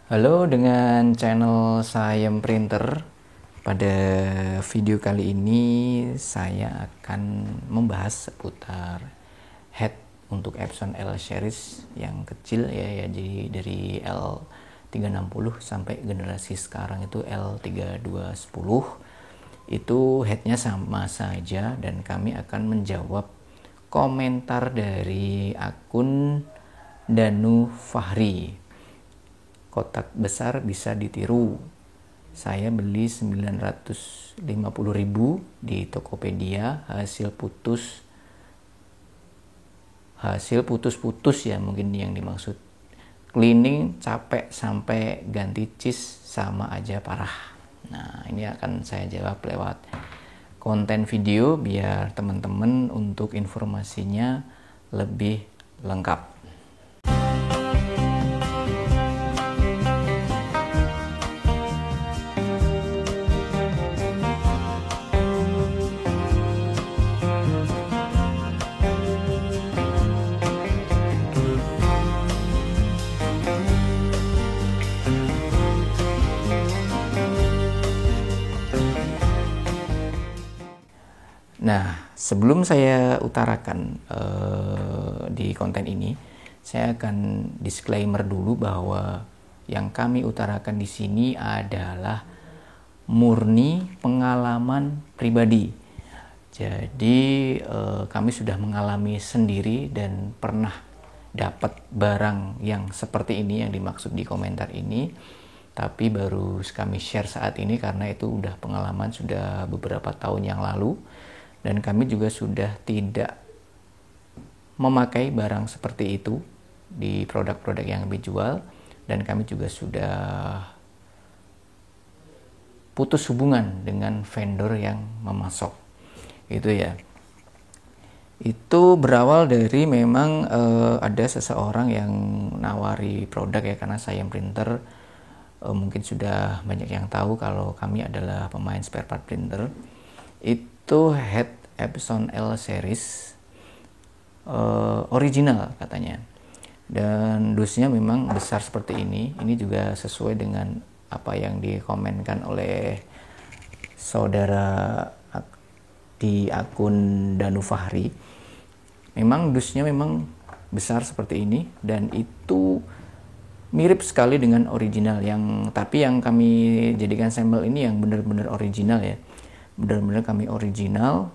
Halo, dengan channel Sayem Printer. Pada video kali ini saya akan membahas seputar head untuk Epson L series yang kecil ya, jadi dari L360 sampai generasi sekarang itu L3210. Itu headnya sama saja, dan kami akan menjawab komentar dari akun Danu Fahri. Kotak besar bisa ditiru. Saya beli 950.000 di Tokopedia, hasil putus-putus ya mungkin yang dimaksud. Cleaning capek sampai ganti cheese sama aja parah. Nah, ini akan saya jawab lewat konten video biar teman-teman untuk informasinya lebih lengkap. Nah, sebelum saya utarakan di konten ini, saya akan disclaimer dulu bahwa yang kami utarakan di sini adalah murni pengalaman pribadi. Jadi kami sudah mengalami sendiri dan pernah dapat barang yang seperti ini yang dimaksud di komentar ini, tapi baru kami share saat ini karena itu udah pengalaman sudah beberapa tahun yang lalu. Dan kami juga sudah tidak memakai barang seperti itu di produk-produk yang kami jual, dan kami juga sudah putus hubungan dengan vendor yang memasok. Itu ya. Itu berawal dari memang ada seseorang yang nawari produk ya, karena Sayem Printer mungkin sudah banyak yang tahu kalau kami adalah pemain spare part printer. Itu head Epson L series original katanya, dan dusnya memang besar seperti ini. Ini juga sesuai dengan apa yang dikomenkan oleh saudara di akun Danu Fahri. Memang dusnya memang besar seperti ini, dan itu mirip sekali dengan original tapi yang kami jadikan sampel ini yang benar-benar original ya. Benar-benar kami original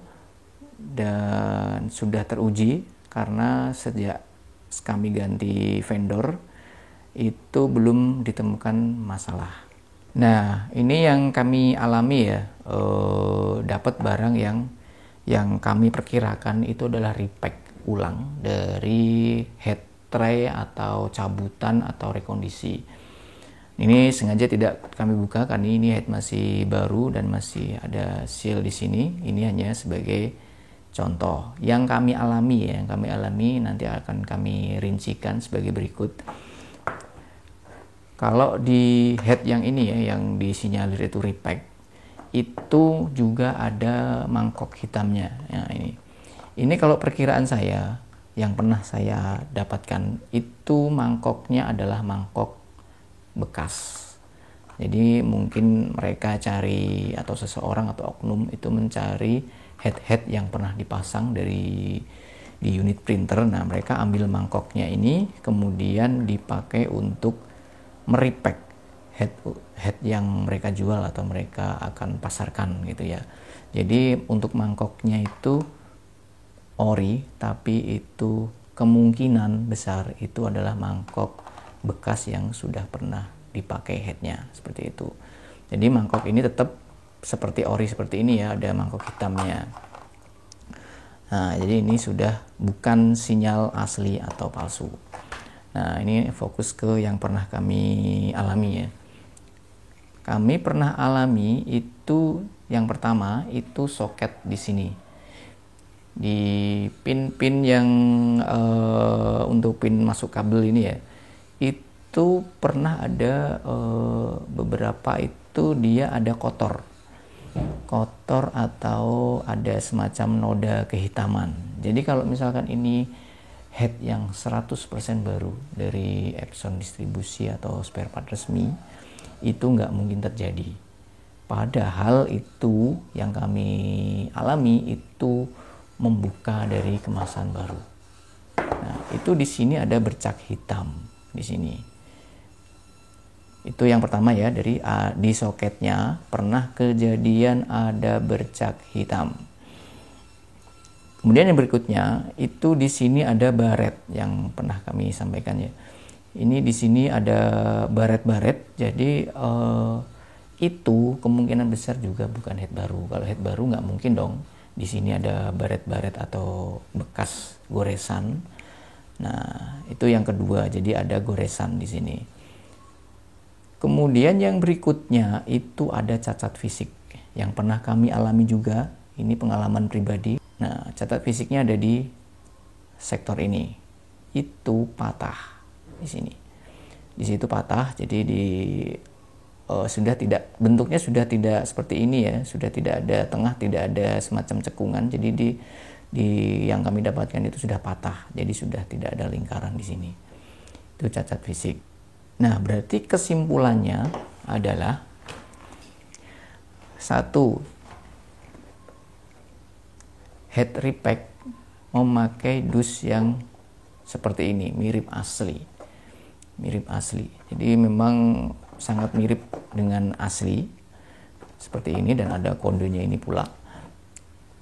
dan sudah teruji, karena sejak kami ganti vendor itu belum ditemukan masalah. Nah, ini yang kami alami ya, dapat barang yang kami perkirakan itu adalah repack ulang dari head tray atau cabutan atau rekondisi. Ini sengaja tidak kami buka karena ini head masih baru dan masih ada seal di sini. Ini hanya sebagai contoh yang kami alami ya, yang kami alami nanti akan kami rincikan sebagai berikut. Kalau di head yang ini ya, yang disinyalir itu repack, itu juga ada mangkok hitamnya. Ya, ini kalau perkiraan saya yang pernah saya dapatkan itu mangkoknya adalah mangkok bekas. Jadi mungkin mereka cari, atau seseorang atau oknum itu mencari head yang pernah dipasang di unit printer. Nah, mereka ambil mangkoknya ini kemudian dipakai untuk merepack head yang mereka jual atau mereka akan pasarkan gitu ya. Jadi untuk mangkoknya itu ori, tapi itu kemungkinan besar itu adalah mangkok bekas yang sudah pernah dipakai headnya, seperti itu. Jadi mangkok ini tetap seperti ori seperti ini ya, ada mangkok hitamnya. Nah, jadi ini sudah bukan sinyal asli atau palsu. Nah, ini fokus ke yang pernah kami alami ya. Kami pernah alami itu yang pertama itu soket di sini. Di pin-pin yang untuk pin masuk kabel ini ya, itu pernah ada beberapa itu dia ada kotor atau ada semacam noda kehitaman. Jadi kalau misalkan ini head yang 100% baru dari Epson distribusi atau spare part resmi, itu nggak mungkin terjadi. Padahal itu yang kami alami itu membuka dari kemasan baru. Nah, itu di sini ada bercak hitam di sini. Itu yang pertama ya, dari di soketnya pernah kejadian ada bercak hitam. Kemudian yang berikutnya itu di sini ada baret yang pernah kami sampaikan ya. Ini di sini ada baret-baret, jadi itu kemungkinan besar juga bukan head baru. Kalau head baru nggak mungkin dong. Di sini ada baret-baret atau bekas goresan. Nah, itu yang kedua, jadi ada goresan di sini. Kemudian yang berikutnya itu ada cacat fisik yang pernah kami alami juga. Ini pengalaman pribadi. Nah, cacat fisiknya ada di sektor ini. Itu patah di sini. Di situ patah, jadi sudah tidak, bentuknya sudah tidak seperti ini ya, sudah tidak ada tengah, tidak ada semacam cekungan. Jadi di yang kami dapatkan itu sudah patah. Jadi sudah tidak ada lingkaran di sini. Itu cacat fisik. Nah, berarti kesimpulannya adalah satu, head repack memakai dus yang seperti ini, mirip asli. Jadi memang sangat mirip dengan asli seperti ini, dan ada kondenya ini pula.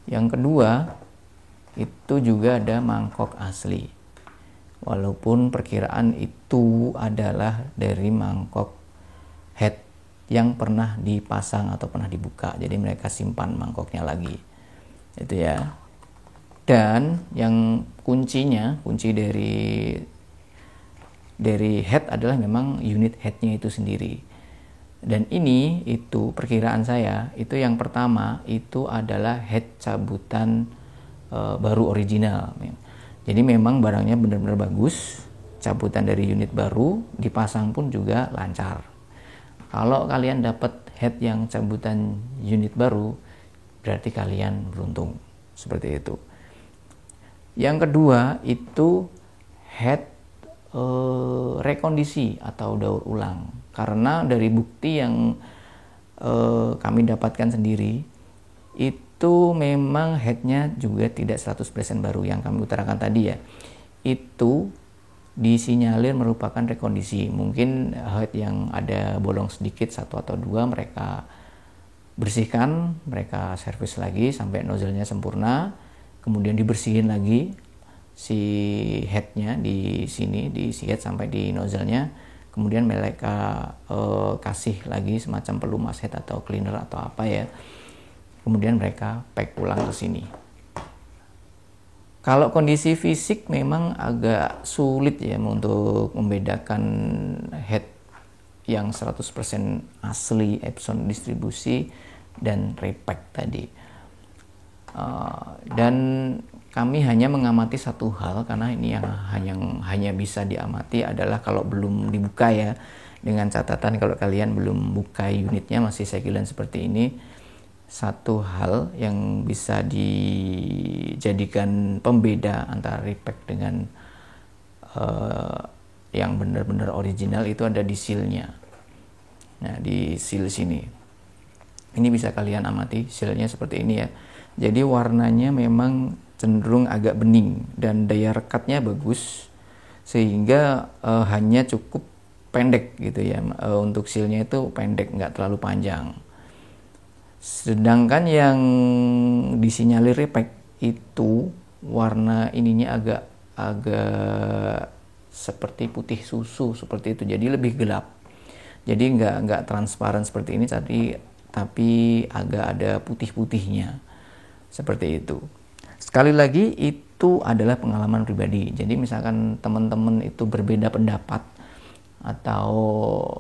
Yang kedua, itu juga ada mangkok asli. Walaupun perkiraan itu adalah dari mangkok head yang pernah dipasang atau pernah dibuka, jadi mereka simpan mangkoknya lagi, itu ya. Dan yang kunci dari head adalah memang unit headnya itu sendiri. Dan ini itu perkiraan saya, itu yang pertama itu adalah head cabutan baru original. Jadi memang barangnya benar-benar bagus, cabutan dari unit baru, dipasang pun juga lancar. Kalau kalian dapat head yang cabutan unit baru, berarti kalian beruntung. Seperti itu. Yang kedua itu head rekondisi atau daur ulang. Karena dari bukti yang kami dapatkan sendiri, itu memang headnya juga tidak 100% baru yang kami utarakan tadi ya. Itu disinyalir merupakan rekondisi. Mungkin head yang ada bolong sedikit, 1 atau 2, mereka bersihkan, mereka servis lagi sampai nozzle-nya sempurna, kemudian dibersihin lagi si headnya di sini, diisi head sampai di nozzle-nya, kemudian mereka kasih lagi semacam pelumas head atau cleaner atau apa ya. Kemudian mereka pack pulang ke sini. Kalau kondisi fisik memang agak sulit ya untuk membedakan head yang 100% asli Epson distribusi dan repack tadi. Dan kami hanya mengamati satu hal, karena ini yang hanya bisa diamati adalah kalau belum dibuka ya, dengan catatan kalau kalian belum buka unitnya masih segelen seperti ini. Satu hal yang bisa dijadikan pembeda antara repack dengan yang benar-benar original itu ada di seal-nya. Nah, di seal sini. Ini bisa kalian amati, seal-nya seperti ini ya. Jadi warnanya memang cenderung agak bening dan daya rekatnya bagus, sehingga hanya cukup pendek gitu ya. Untuk seal-nya itu pendek, nggak terlalu panjang. Sedangkan yang disinyalir repack itu warna ininya agak seperti putih susu seperti itu, jadi lebih gelap. Jadi nggak transparan seperti ini, tapi agak ada putih-putihnya seperti itu. Sekali lagi itu adalah pengalaman pribadi. Jadi misalkan teman-teman itu berbeda pendapat atau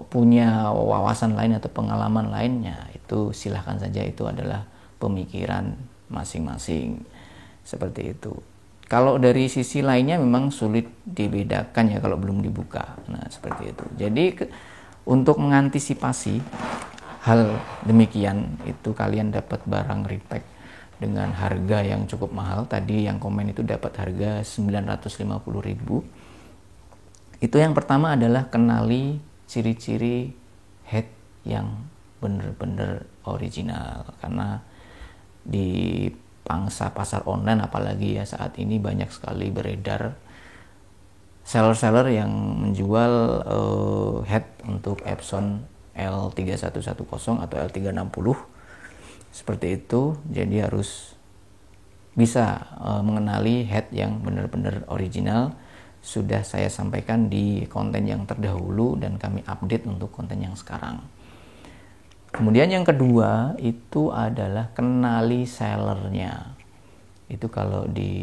punya wawasan lain atau pengalaman lainnya, itu silahkan saja, itu adalah pemikiran masing-masing seperti itu. Kalau dari sisi lainnya memang sulit dibedakan ya kalau belum dibuka. Nah, seperti itu. Jadi untuk mengantisipasi hal demikian, itu kalian dapat barang repack dengan harga yang cukup mahal. Tadi yang komen itu dapat harga 950.000. Itu yang pertama adalah kenali ciri-ciri head yang benar-benar original, karena di pangsa pasar online apalagi ya saat ini banyak sekali beredar seller-seller yang menjual head untuk Epson L3110 atau L360 seperti itu. Jadi harus bisa mengenali head yang benar-benar original. Sudah saya sampaikan di konten yang terdahulu dan kami update untuk konten yang sekarang. Kemudian yang kedua itu adalah kenali sellernya. Itu kalau di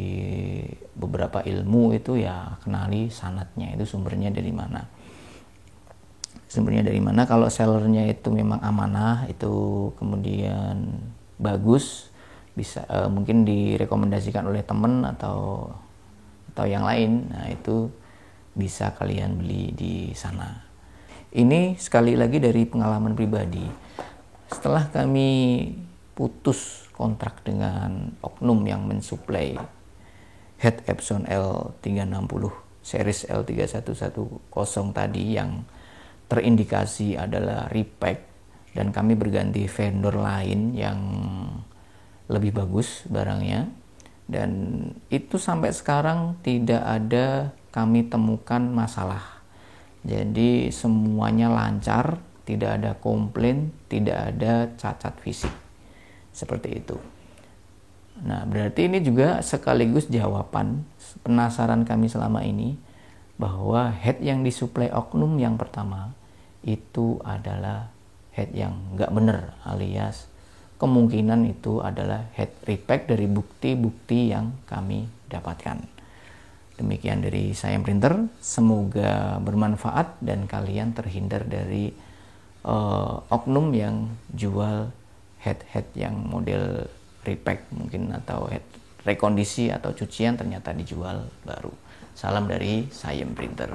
beberapa ilmu itu ya kenali sanadnya, itu sumbernya dari mana. Sumbernya dari mana? Kalau sellernya itu memang amanah, itu kemudian bagus, bisa mungkin direkomendasikan oleh teman atau yang lain, nah itu bisa kalian beli di sana. Ini sekali lagi dari pengalaman pribadi. Setelah kami putus kontrak dengan oknum yang mensuplai head Epson L360 series L3110 tadi yang terindikasi adalah repack, dan kami berganti vendor lain yang lebih bagus barangnya, dan itu sampai sekarang tidak ada kami temukan masalah. Jadi semuanya lancar, tidak ada komplain, tidak ada cacat fisik seperti itu. Nah, berarti ini juga sekaligus jawaban penasaran kami selama ini, bahwa head yang disuplai oknum yang pertama itu adalah head yang nggak benar, alias kemungkinan itu adalah head repack dari bukti-bukti yang kami dapatkan. Demikian dari Siam Printer, semoga bermanfaat dan kalian terhindar dari oknum yang jual head yang model repack mungkin, atau head rekondisi atau cucian ternyata dijual baru. Salam dari Siam Printer.